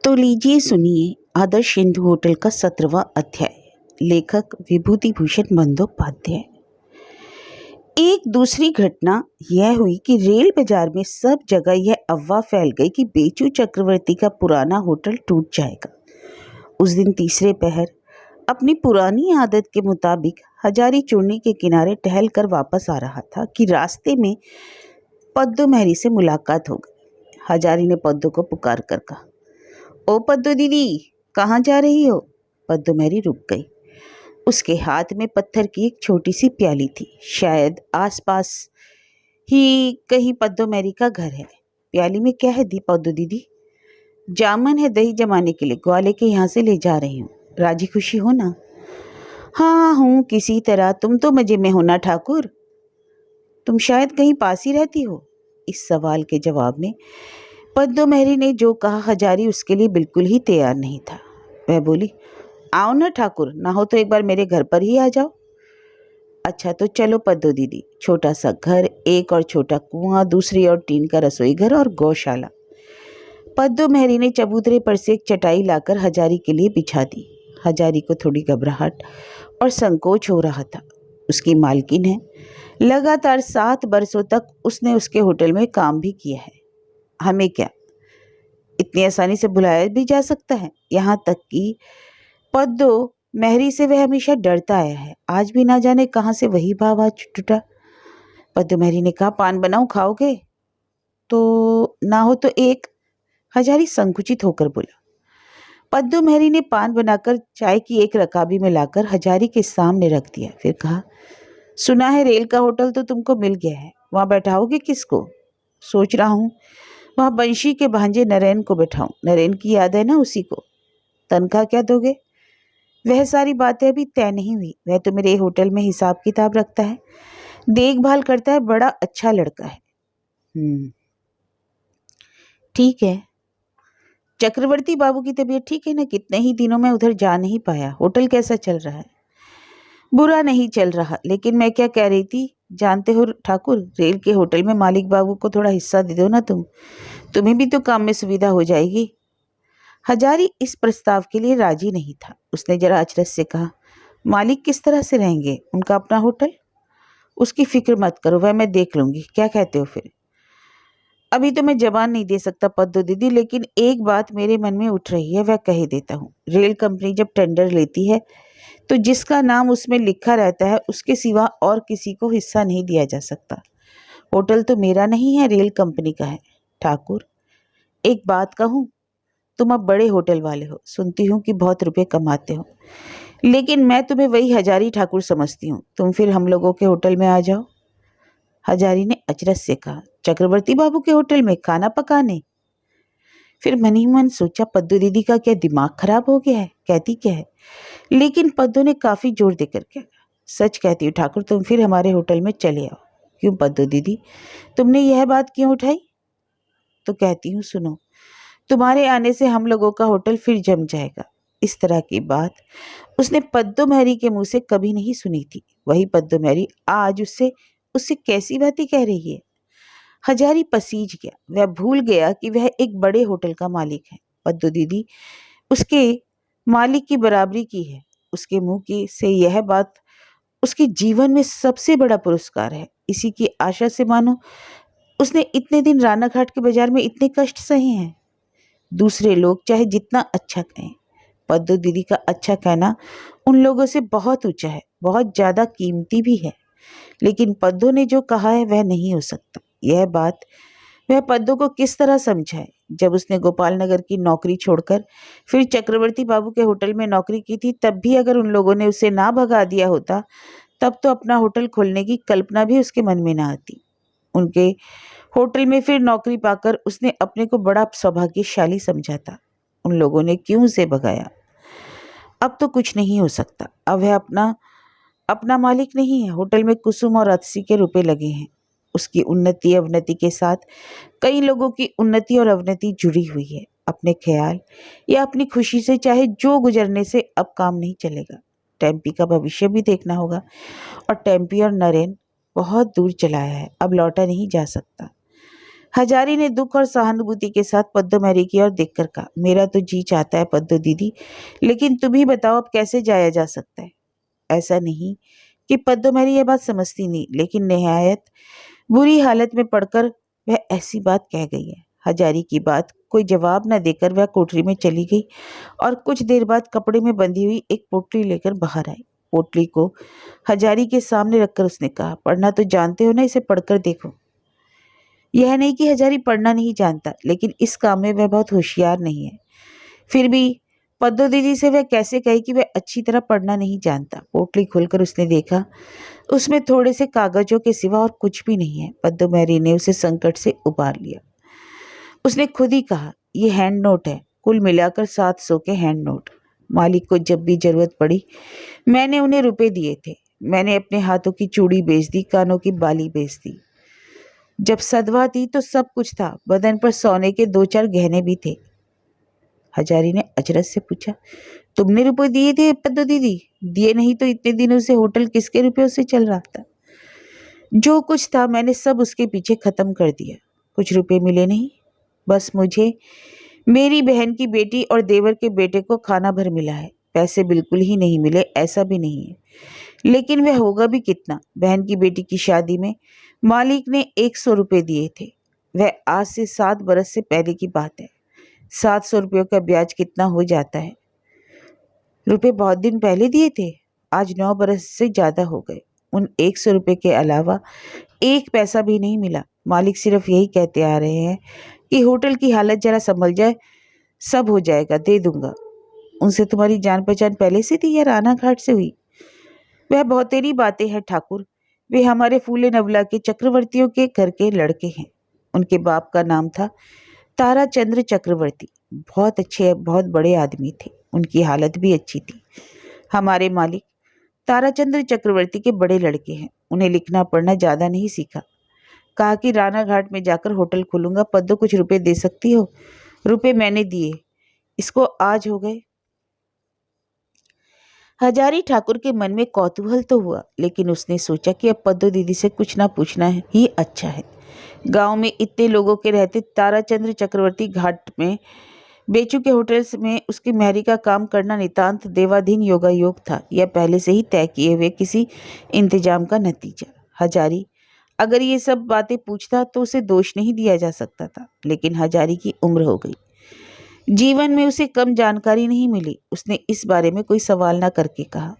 तो लीजिए सुनिए आदर्श हिंदू होटल का 17वां अध्याय। लेखक विभूति भूषण बंदोपाध्याय। एक दूसरी घटना यह हुई कि रेल बाजार में सब जगह यह अफवाह फैल गई कि बेचू चक्रवर्ती का पुराना होटल टूट जाएगा। उस दिन तीसरे पहर अपनी पुरानी आदत के मुताबिक हजारी चूर्णी के किनारे टहल कर वापस आ रहा था कि रास्ते में पद्दो मेहरी से मुलाकात हो गई। हजारी ने पद्दो को पुकार कर कहा, ओ पद्दो दीदी, कहाँ जा रही हो? पद्दो मेहरी रुक गई। उसके हाथ में पत्थर की एक छोटी सी प्याली थी। शायद आसपास ही कहीं पद्दो मेहरी का घर है। प्याली में क्या है दी पद्दो दीदी? जामन है दही जमाने के लिए, ग्वाले के यहाँ से ले जा रही हूँ। राजी खुशी हो ना? हाँ हूँ किसी तरह। तुम तो मजे में हो ना ठाकुर? तुम शायद कहीं पास ही रहती हो। इस सवाल के जवाब में पद्दो मेहरी ने जो कहा हजारी उसके लिए बिल्कुल ही तैयार नहीं था। वह बोली, आओ ना ठाकुर, ना हो तो एक बार मेरे घर पर ही आ जाओ। अच्छा तो चलो पद्दो दीदी। छोटा सा घर, एक और छोटा कुआं, दूसरी और टीन का रसोई घर और गौशाला। पद्दो मेहरी ने चबूतरे पर से एक चटाई लाकर हजारी के लिए बिछा दी। हजारी को थोड़ी घबराहट और संकोच हो रहा था। उसकी मालकिन है, लगातार 7 बरसों तक उसने उसके होटल में काम भी किया है। हमें क्या इतनी आसानी से बुलाया भी जा सकता है? यहाँ तक कि पद्दो मेहरी से वह हमेशा डरता आया है। आज भी ना जाने कहाँ से वही भाव आज टूटा। पद्दो मेहरी ने कहा, पान बनाऊं, खाओगे? तो ना हो तो एक। हजारी संकुचित होकर बोला। पद्दो मेहरी ने पान बनाकर चाय की एक रकाबी में लाकर हजारी के सामने रख दिया। फिर कहा, सुना है रेल का होटल तो तुमको मिल गया है, वहां बैठाओगे किसको? सोच रहा हूँ वहां बंशी के भांजे नरेन को बैठाऊं। नरेन की याद है ना उसी को। तनख्वाह क्या दोगे? वह सारी बातें अभी तय नहीं हुई। वह तो मेरे होटल में हिसाब किताब रखता है, देखभाल करता है, बड़ा अच्छा लड़का है। ठीक है। चक्रवर्ती बाबू की तबीयत ठीक है ना? कितने ही दिनों में उधर जा नहीं पाया। होटल कैसा चल रहा है? बुरा नहीं चल रहा, लेकिन मैं क्या कह रही थी जानते हो ठाकुर, रेल के होटल में मालिक बाबू को थोड़ा हिस्सा दे दो ना तुम्हें भी तो काम में सुविधा हो जाएगी। हजारी इस प्रस्ताव के लिए राजी नहीं था। उसने जरा अचरज से कहा, मालिक किस तरह से रहेंगे? उनका अपना होटल? उसकी फिक्र मत करो, वह मैं देख लूंगी। क्या कहते हो फिर? अभी तो मैं जवान नहीं दे सकता पद्दो दीदी, लेकिन एक बात मेरे मन में उठ रही है, वह कह ही देता हूँ। रेल कंपनी जब टेंडर लेती है तो जिसका नाम उसमें लिखा रहता है उसके सिवा और किसी को हिस्सा नहीं दिया जा सकता। होटल तो मेरा नहीं है, रेल कंपनी का है। ठाकुर, एक बात कहूँ, तुम अब बड़े होटल वाले हो, सुनती हूँ कि बहुत रुपए कमाते हो, लेकिन मैं तुम्हें वही हजारी ठाकुर समझती हूँ। तुम फिर हम लोगों के होटल में आ जाओ। हजारी ने अचरज से कहा, चक्रवर्ती बाबू के होटल में खाना पकाने? फिर मन ही मन सोचा, पद्दो दीदी का क्या दिमाग खराब हो गया है? कहती क्या है? लेकिन पद्दो ने काफी जोर देकर कहा, सच कहती हूँ ठाकुर, तुम फिर हमारे होटल में चले आओ। क्यों पद्दो दीदी, तुमने यह बात क्यों उठाई? तो कहती हूँ सुनो, तुम्हारे आने से हम लोगों का होटल फिर जम जाएगा। इस तरह की बात उसने पद्दो मेहरी के मुंह से कभी नहीं सुनी थी। वही पद्दो मेहरी आज उससे उससे कैसी बातें कह रही है। हजारी पसीज गया। वह भूल गया कि वह एक बड़े होटल का मालिक है। पद्दो दीदी उसके मालिक की बराबरी की है। उसके मुंह की से यह बात उसके जीवन में सबसे बड़ा पुरस्कार है। इसी की आशा से मानो उसने इतने दिन राना घाट के बाजार में इतने कष्ट सहे हैं। दूसरे लोग चाहे जितना अच्छा कहें, पद्दो दीदी का अच्छा कहना उन लोगों से बहुत ऊंचा है, बहुत ज्यादा कीमती भी है। लेकिन पद्दो ने जो कहा है वह नहीं हो सकता। यह बात वह पद्दो को किस तरह समझाए? जब उसने गोपाल नगर की नौकरी छोड़कर फिर चक्रवर्ती बाबू के होटल में नौकरी की थी, तब भी अगर उन लोगों ने उसे ना भगा दिया होता, तब तो अपना होटल खोलने की कल्पना भी उसके मन में ना आती। उनके होटल में फिर नौकरी पाकर उसने अपने को बड़ा सौभाग्यशाली समझा था। उन लोगों ने क्यों उसे भगाया? अब तो कुछ नहीं हो सकता। अब वह अपना अपना मालिक नहीं है। होटल में कुसुम और अतसी के रुपए लगे हैं। उसकी उन्नति अवनति के साथ कई लोगों की उन्नति और अवनति जुड़ी हुई है। अपने ख्याल या अपनी खुशी से चाहे जो गुजरने से अब काम नहीं चलेगा। टेम्पी का भविष्य भी देखना होगा, और टेम्पी और नरेन बहुत दूर चला है, अब लौटा नहीं जा सकता। हजारी ने दुख और सहानुभूति के साथ पद्दो मैरी की ओर देखकर कहा, मेरा तो जी चाहता है पद्दो दीदी, लेकिन तुम ही बताओ अब कैसे जाया जा सकता है। ऐसा नहीं कि पद्दो मैरी यह बात समझती नहीं, लेकिन निहायत बुरी हालत में पड़कर वह ऐसी बात कह गई है। हजारी की बात कोई जवाब न देकर वह कोठरी में चली गई और कुछ देर बाद कपड़े में बंधी हुई एक पोटली लेकर बाहर आई। पोटली को हजारी के सामने रखकर उसने कहा, पढ़ना तो जानते हो ना, इसे पढ़कर देखो। यह नहीं कि हजारी पढ़ना नहीं जानता, लेकिन इस काम में वह बहुत होशियार नहीं है। फिर भी पद्दो दीदी से वह कैसे कहे कि वह अच्छी तरह पढ़ना नहीं जानता। पोटली खोलकर उसने देखा, उसमें थोड़े से कागजों के सिवा और कुछ भी नहीं है। पद्दो मैरी ने उसे संकट से उबार लिया। उसने खुद ही कहा, यह हैंड नोट है, कुल मिलाकर 700 के हैंड नोट। मालिक को जब भी जरूरत पड़ी मैंने उन्हें रुपए दिए थे। मैंने अपने हाथों की चूड़ी बेच दी, कानों की बाली बेच दी। जब सदवा थी तो सब कुछ था, बदन पर सोने के 2-4 गहने भी थे। हजारी ने अचरज से पूछा, तुमने रुपए दिए थे पद्दो दीदी? दिए नहीं तो इतने दिनों से होटल किसके रुपयों से चल रहा था? जो कुछ था मैंने सब उसके पीछे खत्म कर दिया। कुछ रुपए मिले नहीं, बस मुझे, मेरी बहन की बेटी और देवर के बेटे को खाना भर मिला है। पैसे बिल्कुल ही नहीं मिले ऐसा भी नहीं है, लेकिन वह होगा भी कितना। बहन की बेटी की शादी में मालिक ने 100 रुपये दिए थे। वह आज से 7 बरस से पहले की बात है। 700 रुपयों का ब्याज कितना हो जाता है? रुपए बहुत दिन पहले दिए थे, आज 9 बरस से ज़्यादा हो गए। उन 100 रुपये के अलावा एक पैसा भी नहीं मिला। मालिक सिर्फ यही कहते आ रहे हैं कि होटल की हालत जरा संभल जाए, सब हो जाएगा, दे दूंगा। उनसे तुम्हारी जान पहचान पहले से थी या राना घाट से हुई? वह बहुतेरी बातें हैं ठाकुर। वे हमारे फूले नवला के चक्रवर्तियों के घर के लड़के हैं। उनके बाप का नाम था ताराचंद्र चक्रवर्ती। बहुत अच्छे, बहुत बड़े आदमी थे। उनकी हालत भी अच्छी थी। हमारे मालिक ताराचंद्र चक्रवर्ती के बड़े लड़के हैं। उन्हें लिखना पढ़ना ज़्यादा नहीं सीखा। कहा कि राना घाट में जाकर होटल खोलूंगा, पद्दो कुछ रुपए दे सकती हो? रुपए मैंने दिए, इसको आज हो गए। हजारी ठाकुर के मन में कौतूहल तो हुआ, लेकिन उसने सोचा कि अब पद्दो दीदी से कुछ ना पूछना ही अच्छा है। गांव में इतने लोगों के रहते ताराचंद्र चक्रवर्ती घाट में बेचू के होटल्स में उसकी मेहरी का काम करना नितांत देवाधीन योगायोग था। यह पहले से ही तय किए हुए किसी इंतजाम का नतीजा। हजारी अगर ये सब बातें पूछता तो उसे दोष नहीं दिया जा सकता था, लेकिन हजारी की उम्र हो गई, जीवन में उसे कम जानकारी नहीं मिली। उसने इस बारे में कोई सवाल ना करके कहा,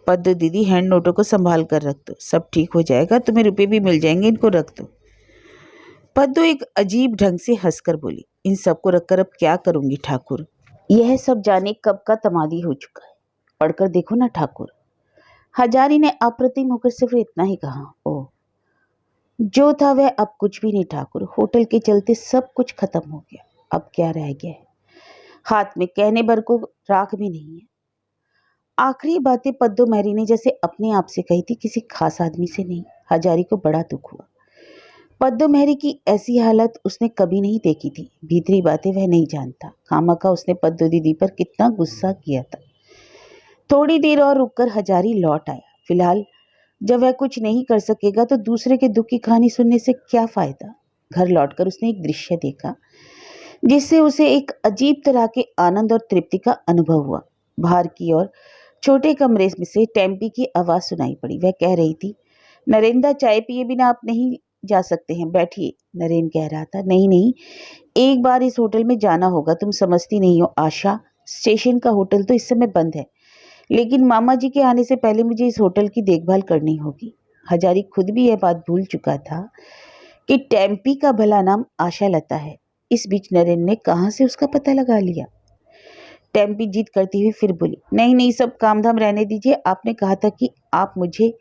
पद्दो दीदी हैंड नोटों को संभाल कर रख दो, सब ठीक हो जाएगा, तुम्हें रुपए भी मिल जाएंगे, इनको रख दो। पद्दो एक अजीब ढंग से हंसकर बोली, इन सबको रखकर अब क्या करूंगी ठाकुर? यह सब जाने कब का तमादी हो चुका है, पढ़कर देखो ना ठाकुर। हजारी ने अप्रतिम होकर सिर्फ इतना ही कहा, ओह, जो था वह अब कुछ भी नहीं ठाकुर। होटल के चलते सब कुछ खत्म हो गया, अब क्या रह गया है? हाथ में कहने भर को राख भी नहीं है। आखिरी बातें पद्दो मैरी ने जैसे अपने आप से कही थी, किसी खास आदमी से नहीं। हजारी को बड़ा दुख हुआ। पद्दो मैरी की ऐसी हालत उसने कभी नहीं देखी थी। भीतरी बातें वह नहीं जानता। खामखा उसने पद्दो दीदी पर कितना गुस्सा किया था। थोड़ी देर और रुककर हजारी लौट आया। फिलहाल जब वह कुछ नहीं कर सकेगा तो दूसरे के दुख की कहानी सुनने से क्या फायदा। घर लौटकर उसने एक दृश्य देखा जिससे उसे एक अजीब तरह के आनंद और तृप्ति का अनुभव हुआ। बाहर की ओर छोटे कमरे में से टेम्पी की आवाज सुनाई पड़ी। वह कह रही थी, नरेंद्र, चाय पिए बिना आप नहीं जा सकते हैं, बैठिए। नरेन कह रहा था, नहीं नहीं, एक बार इस होटल में जाना होगा, तुम समझती नहीं हो आशा, स्टेशन का होटल तो इस समय बंद है, लेकिन मामा जी के आने से पहले मुझे इस होटल की देखभाल करनी होगी। हजारी खुद भी यह बात भूल चुका था कि टेम्पी का भला नाम आशा लता है। इस बीच नरेन ने कहां से उसका पता लगा लिया। टेम्पी जिद करती हुई फिर बोली, नहीं नहीं, सब काम धाम रहने दीजिए। आपने कहा था कि आप मुझे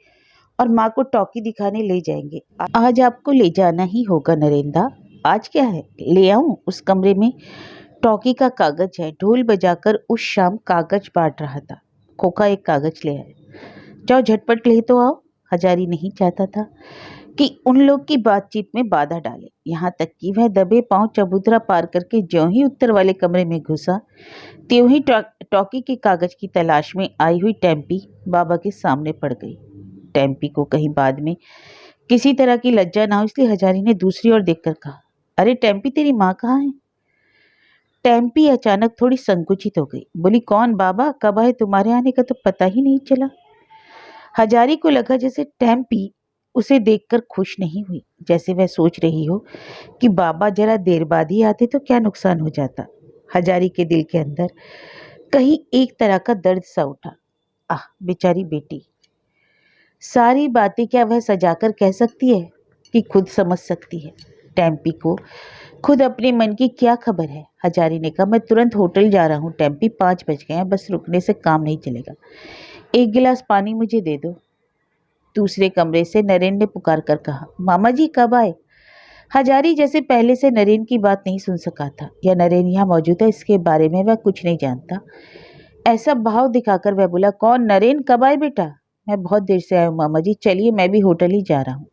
और माँ को टॉकी दिखाने ले जाएंगे, आज आपको ले जाना ही होगा नरेंद्र। आज क्या है, ले आऊं? उस कमरे में टॉकी का कागज है, ढोल बजाकर उस शाम कागज बांट रहा था। खोखा एक कागज ले आए, जाओ झटपट ले तो आओ। हजारी नहीं चाहता था कि उन लोग की बातचीत में बाधा डाले। यहाँ तक कि वह दबे पांव चबूतरा पार करके ज्यों ही उत्तर वाले कमरे में घुसा, त्यों ही टॉकी के कागज की तलाश में आई हुई टेम्पी बाबा के सामने पड़ गई। टेम्पी को कहीं बाद में किसी तरह की लज्जा ना हो, इसलिए हजारी ने दूसरी ओर देखकर कहा, अरे टेम्पी, तेरी माँ कहाँ है? टेम्पी अचानक थोड़ी संकुचित हो गई, बोली, कौन बाबा, कब आए? तुम्हारे आने का तो पता ही नहीं चला। हजारी को लगा जैसे टेम्पी उसे देखकर खुश नहीं हुई, जैसे वह सोच रही हो कि बाबा जरा देर बाद ही आते तो क्या नुकसान हो जाता। हजारी के दिल के अंदर कहीं एक तरह का दर्द सा उठा। आह, बेचारी बेटी, सारी बातें क्या वह सजाकर कह सकती है कि खुद समझ सकती है? टेम्पी को खुद अपने मन की क्या खबर है? हजारी ने कहा, मैं तुरंत होटल जा रहा हूँ टेम्पी, 5 बज गए हैं, बस रुकने से काम नहीं चलेगा। एक गिलास पानी मुझे दे दो। दूसरे कमरे से नरेन ने पुकार कर कहा, मामा जी कब आए? हजारी जैसे पहले से नरेन की बात नहीं सुन सका था, या नरेन यहाँ मौजूद है इसके बारे में वह कुछ नहीं जानता। ऐसा भाव दिखाकर वह बोला, कौन? नरेन, कब आए बेटा? मैं बहुत देर से आया हूँ मामा जी, चलिए मैं भी होटल ही जा रहा हूँ।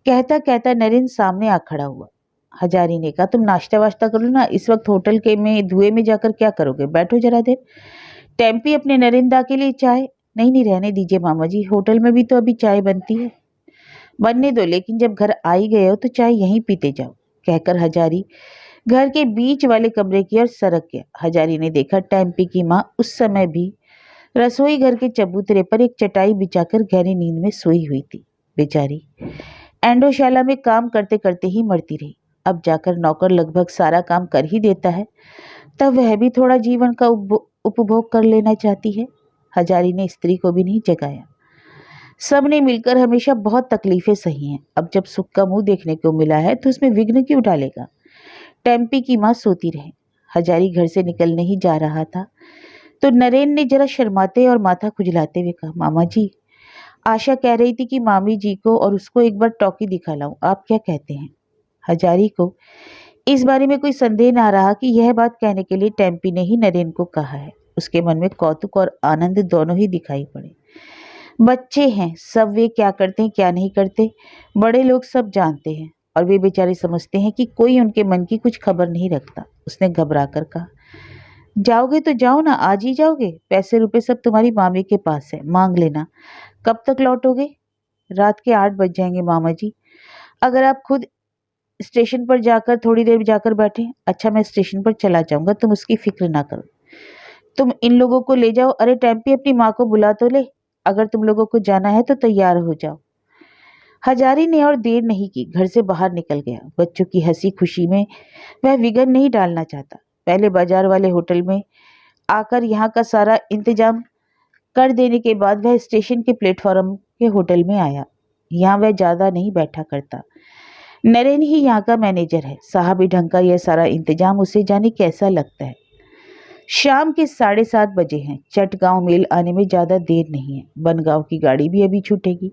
कहता कहता नरेन सामने आ खड़ा हुआ। हजारी ने कहा, तुम नाश्ता वाश्ता कर लो ना, इस वक्त होटल के में धुएं में जाकर क्या करोगे, बैठो जरा देर। टेम्पी, अपने नरेंदा के लिए चाय? नहीं नहीं, रहने दीजिए मामा जी, होटल में भी तो अभी चाय बनती है। बनने दो, लेकिन जब घर आ ही गए हो तो चाय यहीं पीते जाओ। कहकर हजारी घर के बीच वाले कमरे की ओर सरक गया। हजारी ने देखा टेम्पी की माँ उस समय भी रसोई घर के चबूतरे पर एक चटाई बिछाकर गहरी नींद में सोई हुई थी। बेचारी एंडोशाला में काम करते करते ही मरती रही। अब जाकर नौकर लगभग सारा काम कर ही देता है, तब वह भी थोड़ा जीवन का उपभोग कर लेना चाहती है। हजारी ने स्त्री को भी नहीं जगाया। सबने मिलकर हमेशा बहुत तकलीफें सही हैं, अब जब सुख का मुंह देखने को मिला है तो उसमें विघ्न क्यों डालेगा? टेम्पी की माँ सोती रहे। हजारी घर से निकलने ही जा रहा था तो नरेन ने जरा शर्माते और माथा खुजलाते हुए कहा, मामा जी, आशा कह रही थी कि मामी जी को और उसको एक बार टॉकी दिखा लाऊं, आप क्या कहते हैं? हजारी को इस बारे में कोई संदेह ना रहा कि यह बात कहने के लिए टेम्पी ने ही नरेन को कहा है। उसके मन में कौतुक और आनंद दोनों ही दिखाई पड़े। बच्चे हैं सब, वे क्या करते हैं क्या नहीं करते बड़े लोग सब जानते हैं, और वे बेचारे समझते हैं कि कोई उनके मन की कुछ खबर नहीं रखता। उसने घबरा कर कहा, जाओगे तो जाओ ना, आज ही जाओगे? पैसे रुपए सब तुम्हारी मामी के पास है, मांग लेना। कब तक लौटोगे? रात के 8 बज जाएंगे मामा जी। अगर आप खुद स्टेशन पर जाकर थोड़ी देर जाकर बैठे। अच्छा, मैं स्टेशन पर चला जाऊंगा, तुम उसकी फिक्र ना करो। तुम इन लोगों को ले जाओ। अरे टेम्पी, अपनी माँ को बुला तो ले। अगर तुम लोगों को जाना है तो तैयार हो जाओ। हजारी ने और देर नहीं की, घर से बाहर निकल गया। बच्चों की हंसी खुशी में वह विघन नहीं डालना चाहता। पहले बाजार वाले होटल में आकर यहाँ का सारा इंतजाम कर देने के बाद वह स्टेशन के प्लेटफॉर्म के होटल में आया। यहाँ वह ज्यादा नहीं बैठा करता। नरेन ही यहाँ का मैनेजर है। साहब ही ढंग का यह सारा इंतजाम उसे जाने कैसा लगता है। शाम के 7:30 बजे हैं। चटगांव मेल आने में ज्यादा देर नहीं है। बनगांव की गाड़ी भी अभी छूटेगी।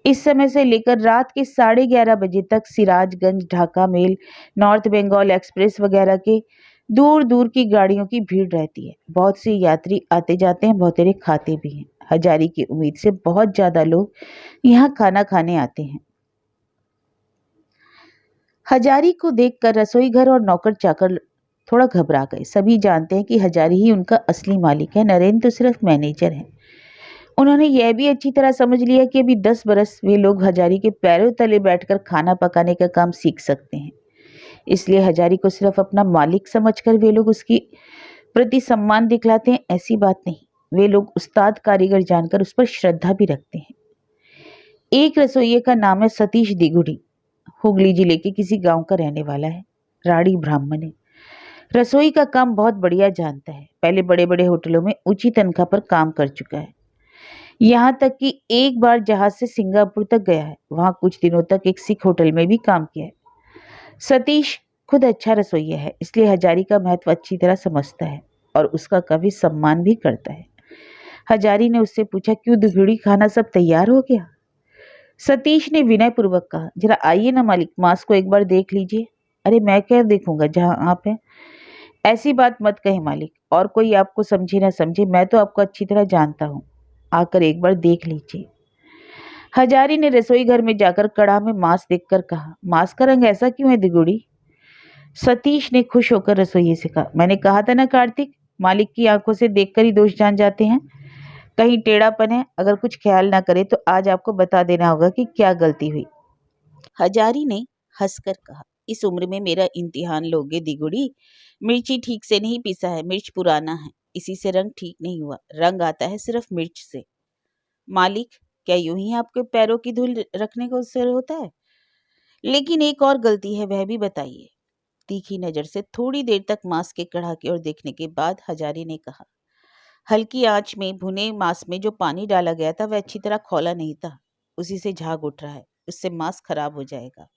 इस समय से लेकर रात के 11:30 बजे तक Sirajganj Dhaka Mail, North Bengal Express वगैरह के दूर दूर की गाड़ियों की भीड़ रहती है। बहुत से यात्री आते जाते हैं, बहुतेरे खाते भी हैं। हजारी की उम्मीद से बहुत ज्यादा लोग यहाँ खाना खाने आते हैं। हजारी को देखकर रसोई घर और नौकर चाकर थोड़ा घबरा गए। सभी जानते हैं कि हजारी ही उनका असली मालिक है, नरेन तो सिर्फ मैनेजर है। उन्होंने यह भी अच्छी तरह समझ लिया कि अभी 10 बरस वे लोग हजारी के पैरों तले बैठकर खाना पकाने का काम सीख सकते हैं। इसलिए हजारी को सिर्फ अपना मालिक समझकर वे लोग उसकी प्रति सम्मान दिखलाते हैं, ऐसी बात नहीं। वे लोग उस्ताद कारीगर जानकर उस पर श्रद्धा भी रखते हैं। एक रसोइये का नाम है सतीश दिगुड़ी। हुगली जिले के किसी गांव का रहने वाला है। राड़ी ब्राह्मण है। रसोई का काम बहुत बढ़िया जानता है। पहले बड़े बड़े होटलों में ऊंची तनख्वाह पर काम कर चुका है। यहाँ तक कि एक बार जहाज से सिंगापुर तक गया है। वहां कुछ दिनों तक एक सिख होटल में भी काम किया है। सतीश खुद अच्छा रसोइया है, इसलिए हजारी का महत्व अच्छी तरह समझता है और उसका कभी सम्मान भी करता है। हजारी ने उससे पूछा, क्यों दुगुड़ी, खाना सब तैयार हो गया? सतीश ने विनय पूर्वक कहा, जरा आइए ना मालिक, मांस को एक बार देख लीजिए। अरे मैं क्या देखूंगा, जहां आप हैं। ऐसी बात मत कहे मालिक, और कोई आपको समझे ना समझे, मैं तो आपको अच्छी तरह जानता हूँ। आकर एक बार देख लीजिए। हजारी ने रसोई घर में जाकर कड़ा में मांस देखकर कहा, मांस का रंग ऐसा क्यों है दिगुड़ी? सतीश ने खुश होकर रसोइये से कहा, मैंने कहा था ना कार्तिक, मालिक की आंखों से देखकर ही दोष जान जाते हैं। कहीं टेढ़ापन है, अगर कुछ ख्याल ना करे तो आज आपको बता देना होगा कि क्या गलती हुई। हजारी ने हंसकर कहा, इस उम्र में मेरा इम्तिहान लोगे दिगुड़ी? मिर्ची ठीक से नहीं पिसा है, मिर्च पुराना है, इसी से रंग ठीक नहीं हुआ। रंग आता है सिर्फ मिर्च से। मालिक, क्या यूं ही आपके पैरों की धूल रखने का उससे होता है? लेकिन एक और गलती है, वह भी बताइए। तीखी नजर से थोड़ी देर तक मांस के कढ़ा की ओर देखने के बाद हजारी ने कहा, हल्की आंच में भुने मांस में जो पानी डाला गया था वह अच्छी तरह खौला नहीं था, उसी से झाग उठ रहा है, उससे मांस खराब हो जाएगा।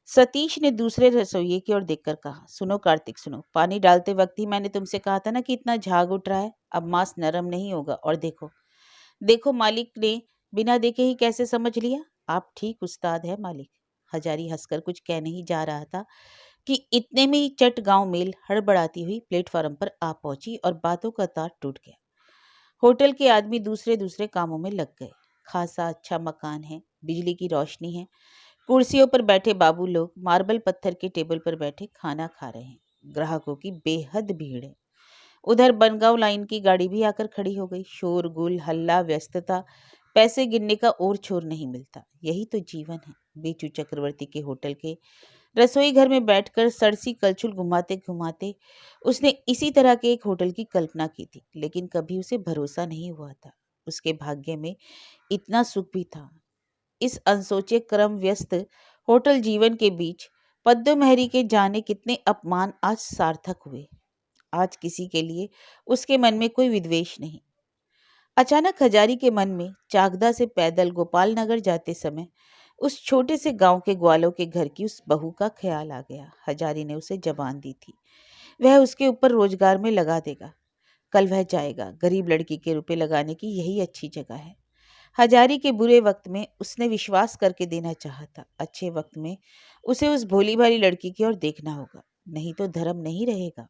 सतीश ने दूसरे रसोइये की ओर देखकर कहा, सुनो कार्तिक सुनो, पानी डालते वक्त ही मैंने तुमसे कहा था ना कि इतना झाग उठ रहा है, अब मांस नरम नहीं होगा। और देखो देखो, मालिक ने बिना देखे ही कैसे समझ लिया। आप ठीक उस्ताद है मालिक। हजारी हंसकर कुछ कह नहीं जा रहा था कि इतने में ही चट गांव मेल हड़बड़ाती हुई प्लेटफार्म पर आ पहुंची और बातों का तार टूट गया। होटल के आदमी दूसरे दूसरे कामों में लग गए। खासा अच्छा मकान है, बिजली की रोशनी है, कुर्सियों पर बैठे बाबू लोग मार्बल पत्थर के टेबल पर बैठे खाना खा रहे हैं। ग्राहकों की बेहद भीड़ है। उधर बनगांव लाइन की गाड़ी भी आकर खड़ी हो गई। शोरगुल, हल्ला, व्यस्तता, पैसे गिनने का और छोर नहीं मिलता। यही तो जीवन है। बीचू चक्रवर्ती के होटल के रसोई घर में बैठकर सरसी कलछुल घुमाते घुमाते उसने इसी तरह के एक होटल की कल्पना की थी, लेकिन कभी उसे भरोसा नहीं हुआ था। उसके भाग्य में इतना सुख भी था। इस अनसोचे क्रम व्यस्त होटल जीवन के बीच पद्महरी के जाने कितने अपमान आज सार्थक हुए। आज किसी के लिए उसके मन में कोई विद्वेष नहीं। अचानक हजारी के मन में चाकदा से पैदल गोपाल नगर जाते समय उस छोटे से गांव के ग्वालों के घर की उस बहू का ख्याल आ गया। हजारी ने उसे जबान दी थी, वह उसके ऊपर रोजगार में लगा देगा। कल वह जाएगा। गरीब लड़की के रुपए लगाने की यही अच्छी जगह है। हजारी के बुरे वक्त में उसने विश्वास करके देना चाहा था, अच्छे वक्त में उसे उस भोली भाली लड़की की ओर देखना होगा, नहीं तो धर्म नहीं रहेगा।